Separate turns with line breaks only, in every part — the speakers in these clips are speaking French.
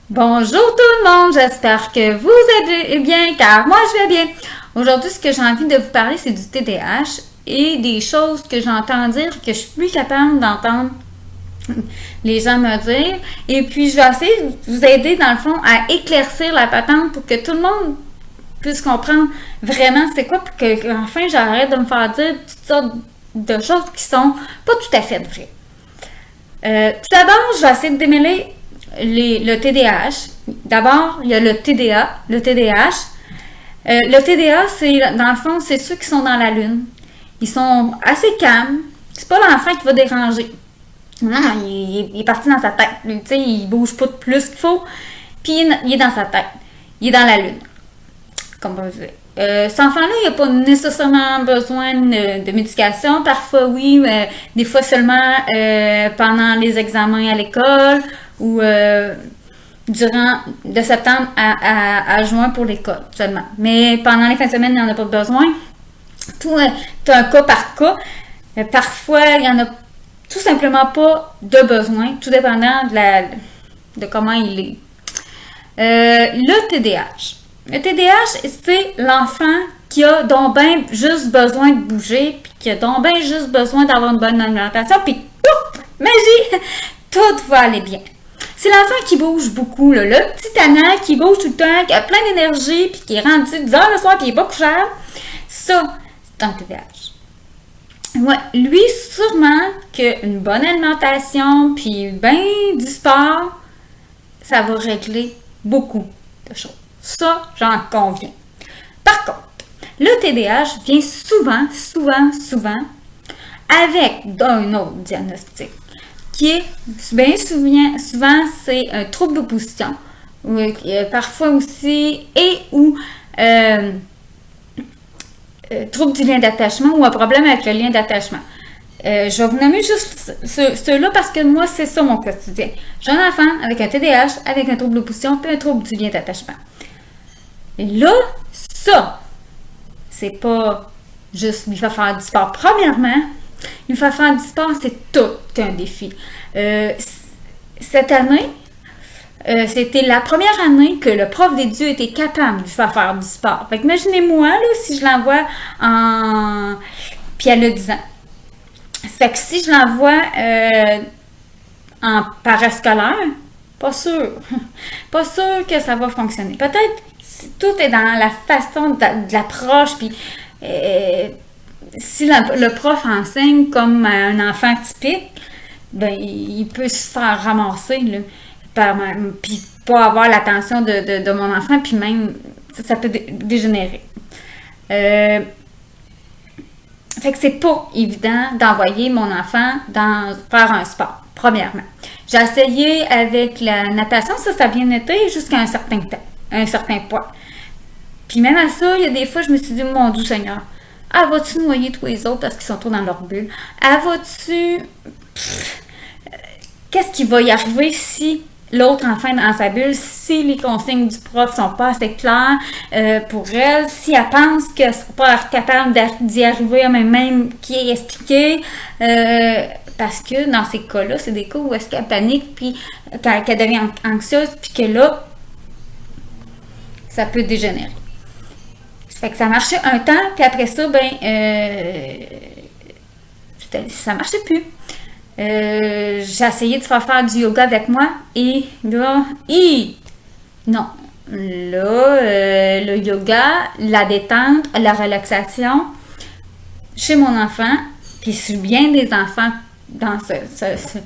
Bonjour tout le monde, j'espère que vous êtes bien car moi je vais bien. Aujourd'hui, ce que j'ai envie de vous parler, c'est du TDAH et des choses que j'entends dire que je suis plus capable d'entendre les gens me dire. Et puis, je vais essayer de vous aider dans le fond à éclaircir la patente pour que tout le monde puisse comprendre vraiment c'est quoi pour que enfin j'arrête de me faire dire toutes sortes de choses qui sont pas tout à fait vraies. Tout d'abord, je vais essayer de démêler le TDAH. D'abord, il y a le TDA, le TDAH. Le TDA, c'est dans le fond, c'est ceux qui sont dans la lune. Ils sont assez calmes. C'est pas l'enfant qui va déranger. Non, il est parti dans sa tête. Tu sais, il bouge pas de plus qu'il faut. Puis il est dans sa tête. Il est dans la lune. Comme on dit. Cet enfant-là, il n'a pas nécessairement besoin de médication. Parfois, oui, mais des fois seulement pendant les examens à l'école ou durant de septembre à juin pour l'école seulement. Mais pendant les fins de semaine, il n'y en a pas besoin. Tout est un cas par cas. Parfois, il n'y en a tout simplement pas de besoin, tout dépendant de comment il est. Le TDAH. Le TDAH, c'est l'enfant qui a donc bien juste besoin de bouger, puis qui a donc bien juste besoin d'avoir une bonne alimentation, puis pouf, magie, tout va aller bien. C'est l'enfant qui bouge beaucoup, là, le petit tannant qui bouge tout le temps, qui a plein d'énergie, puis qui est rendu 10 heures le soir, puis il est pas couchable. Ça, c'est un TDAH. Ouais, lui, sûrement qu'une bonne alimentation, puis ben du sport, ça va régler beaucoup de choses. Ça, j'en conviens. Par contre, le TDAH vient souvent avec un autre diagnostic qui est bien souvent c'est un trouble d'opposition, parfois aussi, et ou trouble du lien d'attachement ou un problème avec le lien d'attachement. Je vais vous nommer juste ceux-là parce que moi, c'est ça mon quotidien. J'ai un enfant avec un TDAH, avec un trouble d'opposition, puis un trouble du lien d'attachement. Et là, ça, c'est pas juste lui faire faire du sport. Premièrement, lui faire faire du sport, c'est tout un défi. Cette année, c'était la première année que le prof des dieux était capable de lui faire du sport. Fait que imaginez-moi, là, si je l'envoie en... Puis elle a 10 ans. Fait que si je l'envoie en parascolaire, pas sûr. Pas sûr que ça va fonctionner. Peut-être tout est dans la façon de l'approche, puis si le prof enseigne comme un enfant typique, ben il peut se faire ramasser, là, puis pas avoir l'attention de mon enfant, puis même, ça peut dégénérer. Fait que c'est pas évident d'envoyer mon enfant faire un sport, premièrement. J'ai essayé avec la natation, ça a bien été jusqu'à un certain temps, un certain point. Puis même à ça, il y a des fois, je me suis dit, mon Dieu Seigneur, vas-tu noyer tous les autres parce qu'ils sont trop dans leur bulle? Vas-tu... Qu'est-ce qui va y arriver si l'autre enfant est dans sa bulle, si les consignes du prof sont pas assez claires pour elle, si elle pense qu'elle ne sera pas capable d'y arriver à même qui est expliqué, parce que dans ces cas-là, c'est des cas où est-ce qu'elle panique, puis qu'elle devient anxieuse, puis que là, ça peut dégénérer. Fait que ça marchait un temps, puis après ça, ça marchait plus. J'ai essayé de faire du yoga avec moi et là, non. Là, le yoga, la détente, la relaxation chez mon enfant, puis sur bien des enfants dans cette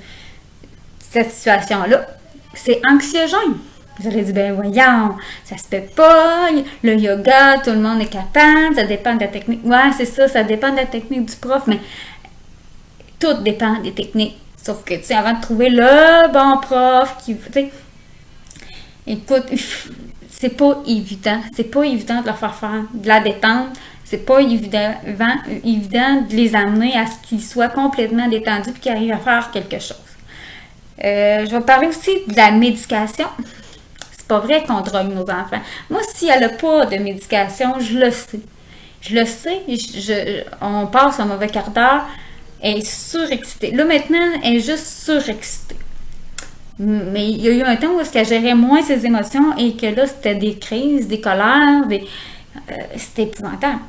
situation-là, c'est anxiogène. Vous allez dire, ben voyons, ça se fait pas, le yoga, tout le monde est capable, ça dépend de la technique. Ouais, c'est ça dépend de la technique du prof, mais tout dépend des techniques. Sauf que, tu sais, avant de trouver le bon prof, tu sais, écoute, c'est pas évident. C'est pas évident de leur faire de la détente. C'est pas évident de les amener à ce qu'ils soient complètement détendus et qu'ils arrivent à faire quelque chose. Je vais parler aussi de la médication. C'est pas vrai qu'on drogue nos enfants. Moi, si elle n'a pas de médication, je le sais. Je le sais. On passe un mauvais quart d'heure. Elle est surexcitée. Là, maintenant, elle est juste surexcitée. Mais il y a eu un temps où est-ce qu'elle gérait moins ses émotions et que là, c'était des crises, des colères, c'était épouvantable.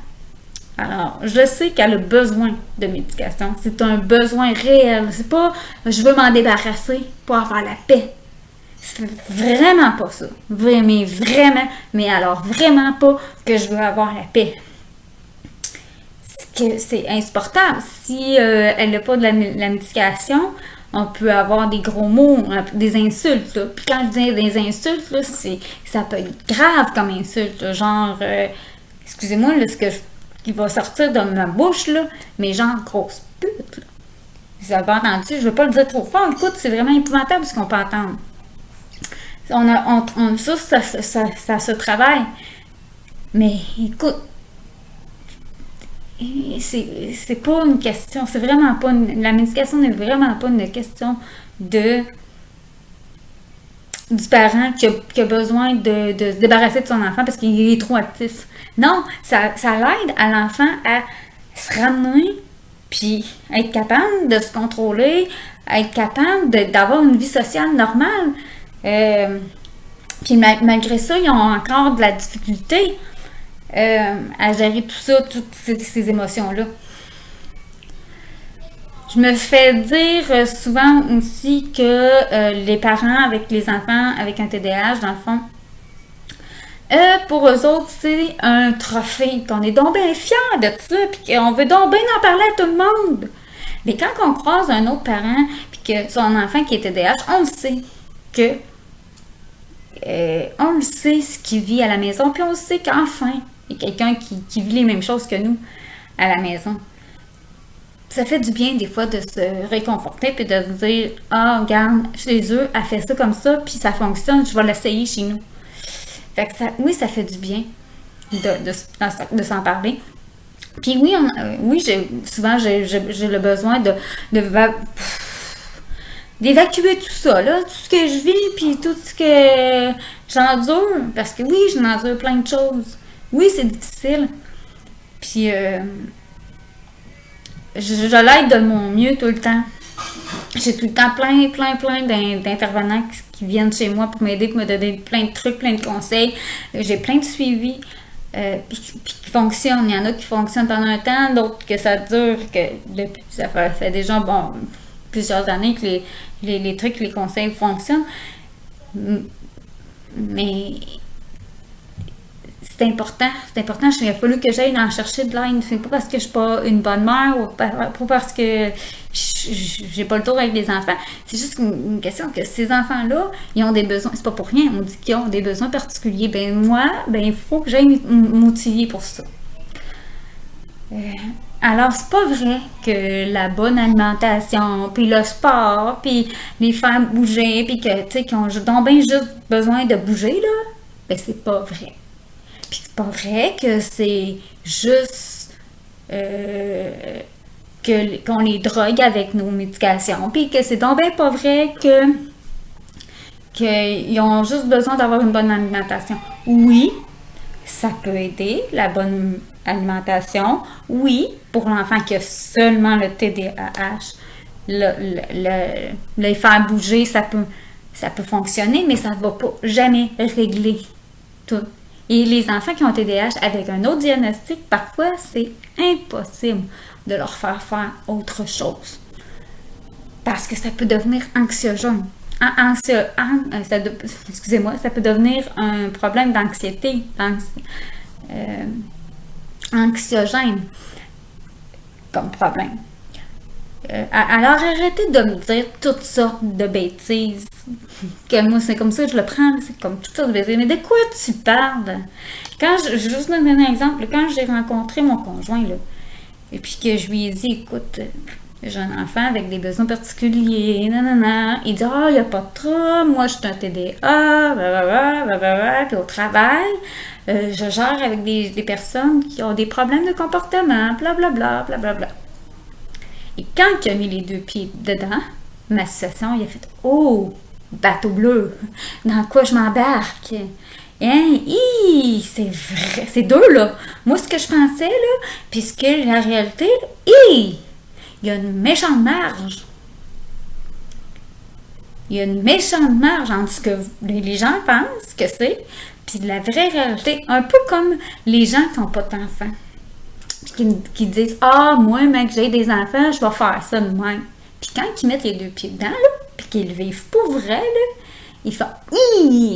Alors, je sais qu'elle a besoin de médication. C'est un besoin réel. C'est pas je veux m'en débarrasser pour avoir la paix. C'est vraiment pas ça. Mais vraiment, mais alors vraiment pas que je veux avoir la paix. C'est insupportable. Si elle n'a pas de la médication, on peut avoir des gros mots, des insultes. Là. Puis quand je dis des insultes, là, ça peut être grave comme insulte. Là. Genre, excusez-moi, là, qui va sortir de ma bouche, là, mais genre grosse pute. Là. Vous avez entendu, je ne veux pas le dire trop fort. Écoute, c'est vraiment épouvantable ce qu'on peut entendre. Ça se travaille. Mais écoute, c'est pas une question, c'est vraiment pas la médication n'est vraiment pas une question du parent qui a besoin de se débarrasser de son enfant parce qu'il est trop actif. Non, ça l'aide à l'enfant à se ramener puis être capable de se contrôler, être capable d'avoir une vie sociale normale. Puis malgré ça, ils ont encore de la difficulté à gérer tout ça, toutes ces émotions-là. Je me fais dire souvent aussi que les parents avec les enfants avec un TDAH, dans le fond, pour eux autres, c'est un trophée, qu'on est donc bien fiers de ça, puis qu'on veut donc bien en parler à tout le monde. Mais quand on croise un autre parent, puis que son enfant qui est TDAH, on le sait que on le sait ce qu'il vit à la maison, puis on le sait qu'enfin, il y a quelqu'un qui vit les mêmes choses que nous à la maison. Ça fait du bien des fois de se réconforter puis de se dire « Ah, regarde, chez eux, elle fait ça comme ça, puis ça fonctionne, je vais l'essayer chez nous. » Fait que oui, ça fait du bien de s'en parler. Puis oui, souvent j'ai le besoin d'évacuer tout ça, là, tout ce que je vis, puis tout ce que j'endure. Parce que oui, je m'endure plein de choses. Oui, c'est difficile. Puis je l'aide de mon mieux tout le temps. J'ai tout le temps plein d'intervenants qui viennent chez moi pour m'aider, pour me donner plein de trucs, plein de conseils. J'ai plein de suivis puis qui fonctionnent. Il y en a qui fonctionnent pendant un temps, d'autres que ça dure, que depuis ça fait déjà plusieurs années que les trucs, les conseils fonctionnent. Mais c'est important. Il a fallu que j'aille en chercher de l'aide. C'est pas parce que je suis pas une bonne mère ou pas parce que j'ai pas le tour avec les enfants. C'est juste une question que ces enfants-là, ils ont des besoins. C'est pas pour rien, on dit qu'ils ont des besoins particuliers. Il faut que j'aille m'outiller pour ça. Alors, c'est pas vrai que la bonne alimentation, puis le sport, puis les faire bouger, puis que, tu sais, qu'ils ont donc bien juste besoin de bouger, là, c'est pas vrai. Puis c'est pas vrai que c'est juste qu'on les drogue avec nos médications, puis que c'est donc bien pas vrai qu'ils ont juste besoin d'avoir une bonne alimentation. Oui, ça peut aider, la bonne alimentation. Oui, pour l'enfant qui a seulement le TDAH, les faire bouger, ça peut fonctionner, mais ça ne va pas jamais régler tout. Et les enfants qui ont TDAH avec un autre diagnostic, parfois, c'est impossible de leur faire autre chose. Parce que ça peut devenir anxiogène. Excusez-moi, ça peut devenir un problème d'anxiété, anxiogène comme problème. Alors arrêtez de me dire toutes sortes de bêtises. Que moi, c'est comme ça que je le prends, c'est comme toutes sortes de bêtises. Mais de quoi tu parles? Je vais juste donner un exemple. Quand j'ai rencontré mon conjoint, là, et puis que je lui ai dit, écoute, j'ai un enfant avec des besoins particuliers, nanana. Il dit, il n'y a pas de trouble, moi je suis un TDA, blablabla. Puis au travail, je gère avec des personnes qui ont des problèmes de comportement, blablabla, blablabla. Et quand il a mis les deux pieds dedans, ma situation, il a fait « Oh, bateau bleu, dans quoi je m'embarque? » Hein? C'est vrai, c'est deux, là. Moi, ce que je pensais, là, puisque la réalité, il y a une méchante marge. Il y a une méchante marge entre ce que les gens pensent que c'est, puis la vraie réalité. Un peu comme les gens qui n'ont pas d'enfants. Qui disent ah, moi, mec, j'ai des enfants, je vais faire ça de même. Puis quand ils mettent les deux pieds dedans, là, puis qu'ils le vivent pour vrai, là, ils font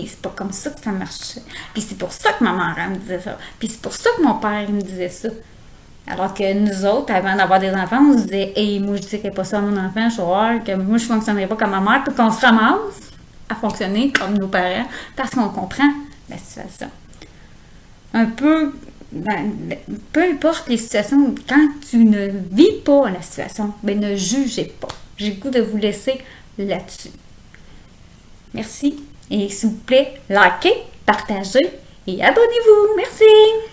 c'est pas comme ça que ça marche. Puis c'est pour ça que ma mère elle me disait ça. Puis c'est pour ça que mon père il me disait ça. Alors que nous autres, avant d'avoir des enfants, on se disait hey, moi je dirais pas ça à mon enfant, je vais voir que moi je fonctionnerai pas comme ma mère, puis qu'on se ramasse à fonctionner comme nos parents parce qu'on comprend la situation. Un peu peu importe les situations, quand tu ne vis pas la situation, ben ne jugez pas. J'ai le goût de vous laisser là-dessus. Merci et s'il vous plaît, likez, partagez et abonnez-vous. Merci!